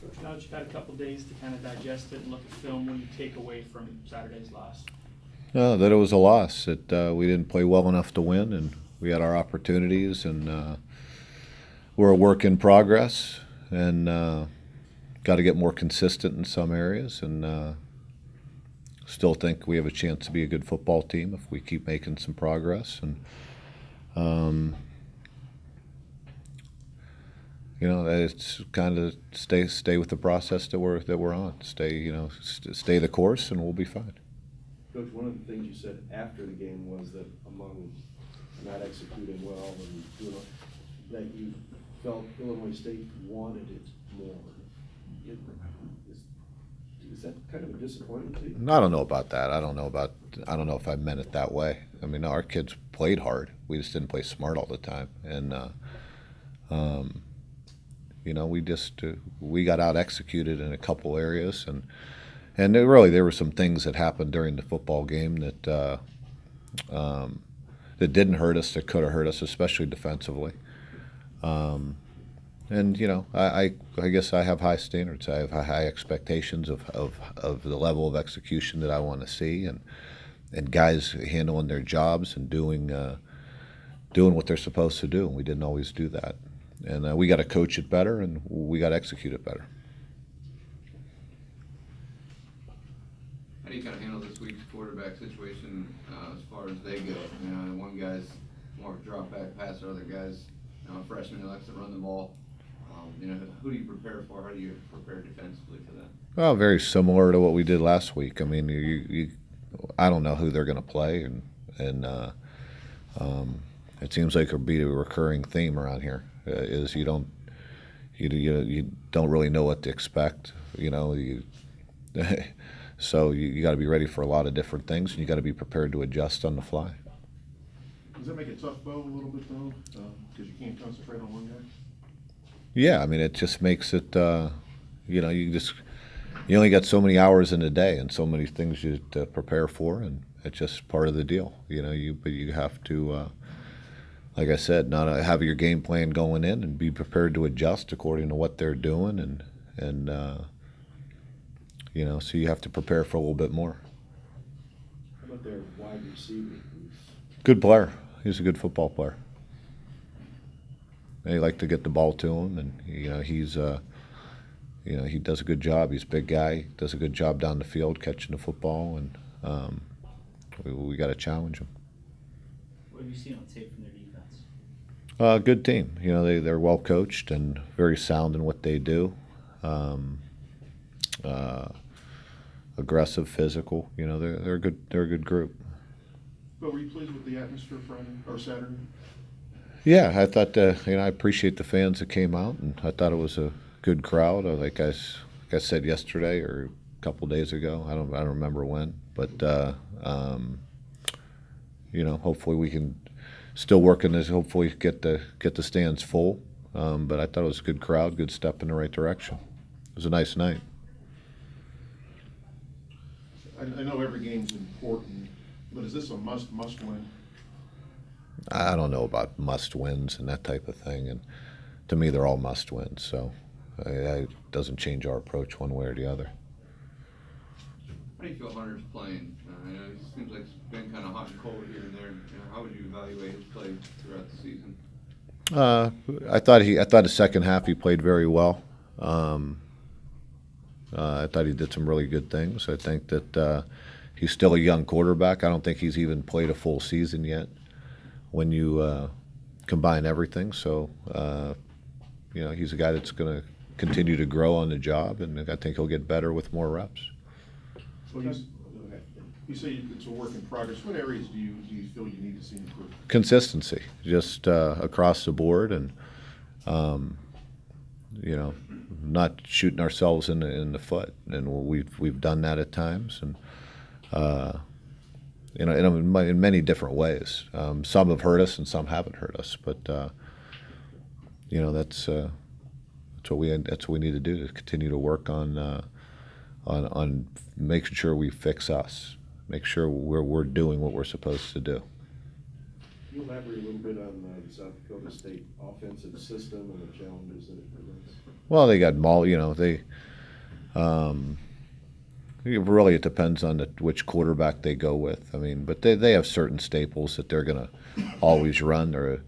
Coach, now that you've had a couple days to kind of digest it and look at film, what do you take away from Saturday's loss? That it was a loss. That we didn't play well enough to win, and we had our opportunities, and we're a work in progress, and got to get more consistent in some areas, and still think we have a chance to be a good football team if we keep making some progress. And it's kind of stay with the process that we're on. Stay the course, and we'll be fine. Coach, one of the things you said after the game was that among not executing well and that you felt Illinois State wanted it more. Is that kind of a disappointment to you? I don't know about that. I don't know if I meant it that way. I mean, our kids played hard. We just didn't play smart all the time, and we got out executed in a couple areas, and there were some things that happened during the football game that didn't hurt us, that could have hurt us, especially defensively. I guess I have high standards. I have high expectations of the level of execution that I want to see, and guys handling their jobs and doing what they're supposed to do. And we didn't always do that, and we got to coach it better, and we got to execute it better. How do you kind of handle this week's quarterback situation as far as they go? One guy's more of a drop back passer, other guy's a freshman who likes to run the ball. Who do you prepare for? How do you prepare defensively for that? Well, very similar to what we did last week. I mean, I don't know who they're going to play, and it seems like it'll be a recurring theme around here. Is you don't really know what to expect. So you got to be ready for a lot of different things, and you got to be prepared to adjust on the fly. Does that make it tough, Bo, a little bit, though? Because you can't concentrate on one guy? Yeah, I mean, it just makes it, you only got so many hours in a day and so many things you to prepare for, and it's just part of the deal. But you have to, like I said, not have your game plan going in and be prepared to adjust according to what they're doing, and so you have to prepare for a little bit more. How about their wide receiver? Good player. He's a good football player. They like to get the ball to him, and he's he does a good job. He's a big guy, does a good job down the field catching the football, and we got to challenge him. What have you seen on tape from their defense? Good team. They're well coached and very sound in what they do. Aggressive, physical. They're a good group. But were you pleased with the atmosphere Friday or Saturday? Yeah, I thought I appreciate the fans that came out, and I thought it was a good crowd. Like I said yesterday or a couple days ago, I don't remember when, but hopefully we can still work on this. Hopefully get the stands full. But I thought it was a good crowd, good step in the right direction. It was a nice night. I know every game's important, but is this a must win? I don't know about must wins and that type of thing, and to me they're all must wins. So it doesn't change our approach one way or the other. How do you feel Hunter's playing? It seems like it's been kind of hot and cold here and there. How would you evaluate his play throughout the season? I thought the second half he played very well. I thought he did some really good things. I think that he's still a young quarterback. I don't think he's even played a full season yet when you combine everything. So, he's a guy that's going to continue to grow on the job, and I think he'll get better with more reps. Well, you say it's a work in progress. What areas do you feel you need to see improve? Consistency, just across the board, and not shooting ourselves in the foot. And we've done that at times, and in many different ways. Some have hurt us, and some haven't hurt us. But that's what we need to do, to continue to work on making sure we fix us, make sure we're doing what we're supposed to do. Can you elaborate a little bit on the South Dakota State offensive system and the challenges that it presents? Well, they got Really, it depends on which quarterback they go with. I mean, but they have certain staples that they're going to always run. They're,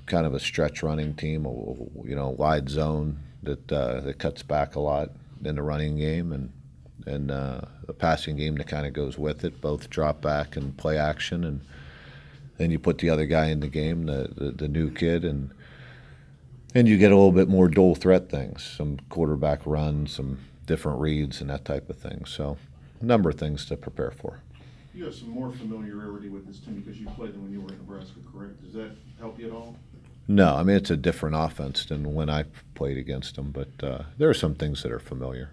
kind of a stretch running team, wide zone that cuts back a lot in the running game, and the passing game that kind of goes with it, both drop back and play action, and then you put the other guy in the game, the new kid, and you get a little bit more dual threat things, some quarterback runs, some different reads, and that type of thing. So, a number of things to prepare for. You have some more familiarity with this team because you played them when you were in Nebraska, correct? Does that help you at all? No, I mean, it's a different offense than when I played against them, but there are some things that are familiar.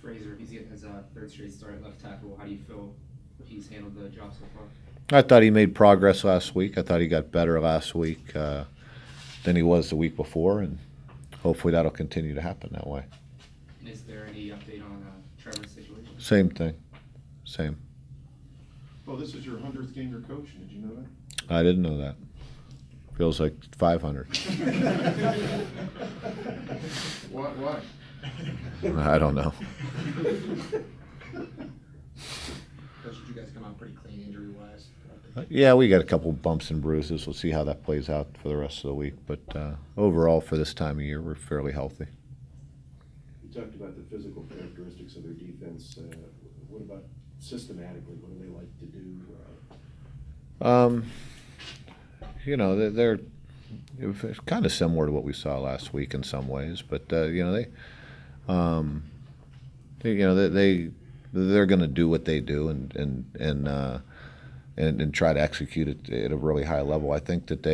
Fraser, he's getting his third straight start at left tackle. How do you feel he's handled the job so far? I thought he made progress last week. I thought he got better last week than he was the week before, and hopefully that'll continue to happen that way. And is there any update on Trevor's situation? Same thing. Same. Well, this is your 100th game you're coaching. Did you know that? I didn't know that. Feels like 500. Why? I don't know. Coach, did you guys come out pretty clean injury-wise? Yeah, we got a couple bumps and bruises. We'll see how that plays out for the rest of the week. But overall, for this time of year, we're fairly healthy. You talked about the physical characteristics of their defense. What about systematically? What do they like to do? They're it's kind of similar to what we saw last week in some ways. But they're going to do what they do and try to execute it at a really high level. I think that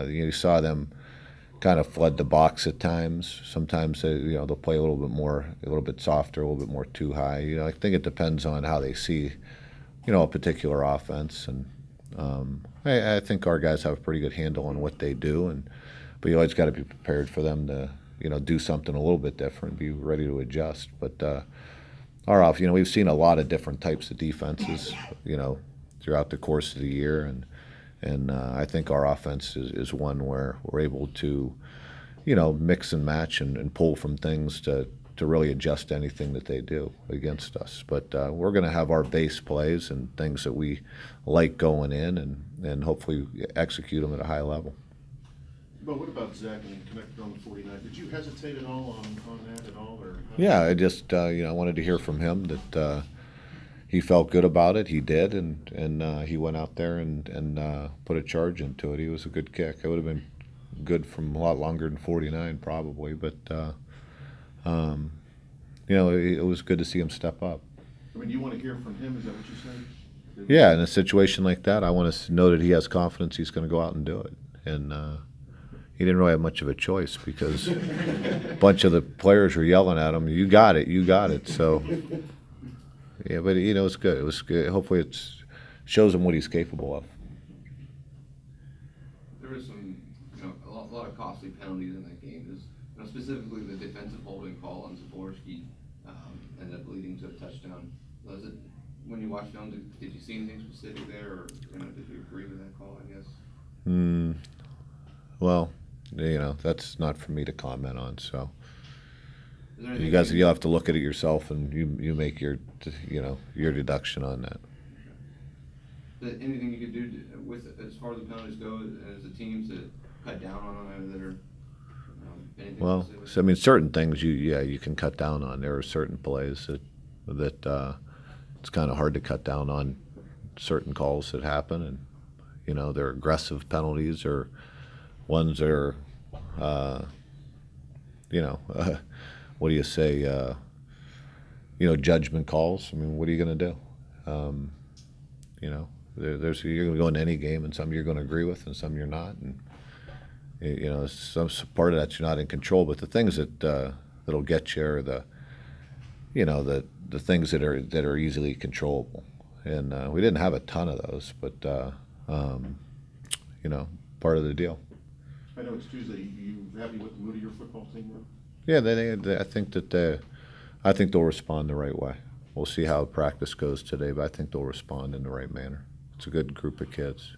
you saw them kind of flood the box at times. Sometimes they'll play a little bit softer, a little bit more too high. I think it depends on how they see, a particular offense. And I think our guys have a pretty good handle on what they do, but you always got to be prepared for them to, do something a little bit different, be ready to adjust. But we've seen a lot of different types of defenses, throughout the course of the year, and I think our offense is one where we're able to, mix and match and pull from things to really adjust anything that they do against us. But we're going to have our base plays and things that we like going in, and hopefully execute them at a high level. But what about Zach and connected on the 49? Did you hesitate at all on that at all? Or Yeah, I just I wanted to hear from him that he felt good about it. He did, and he went out there and put a charge into it. He was a good kick. It would have been good from a lot longer than 49 probably, but it was good to see him step up. I mean, you want to hear from him? Is that what you said? Yeah, in a situation like that, I want to know that he has confidence he's going to go out and do it. And he didn't really have much of a choice because a bunch of the players were yelling at him, "You got it, you got it." So, yeah, but it's good. It was good. Hopefully, it shows him what he's capable of. There was some, a lot of costly penalties in that game. Specifically the defensive holding call on Zaborski ended up leading to a touchdown. Was it, when you watched film, did you see anything specific there, or did you agree with that call, I guess? Well, that's not for me to comment on. So You'll have to look at it yourself, and you make your deduction on that. Anything you could do with as far as the penalties go as a team to cut down on them that are anything Well, specific? so, I mean, certain things you can cut down on. There are certain plays that it's kind of hard to cut down on certain calls that happen, and they're aggressive penalties or ones that are what do you say, judgment calls. I mean, what are you going to do? You're going to go into any game, and some you're going to agree with, and some you're not, and some part of that you're not in control. But the things that'll get you are the things that are easily controllable, and we didn't have a ton of those, but part of the deal. I know it's Tuesday. You happy with the mood of your football team now? Yeah, I think they'll respond the right way. We'll see how practice goes today, but I think they'll respond in the right manner. It's a good group of kids.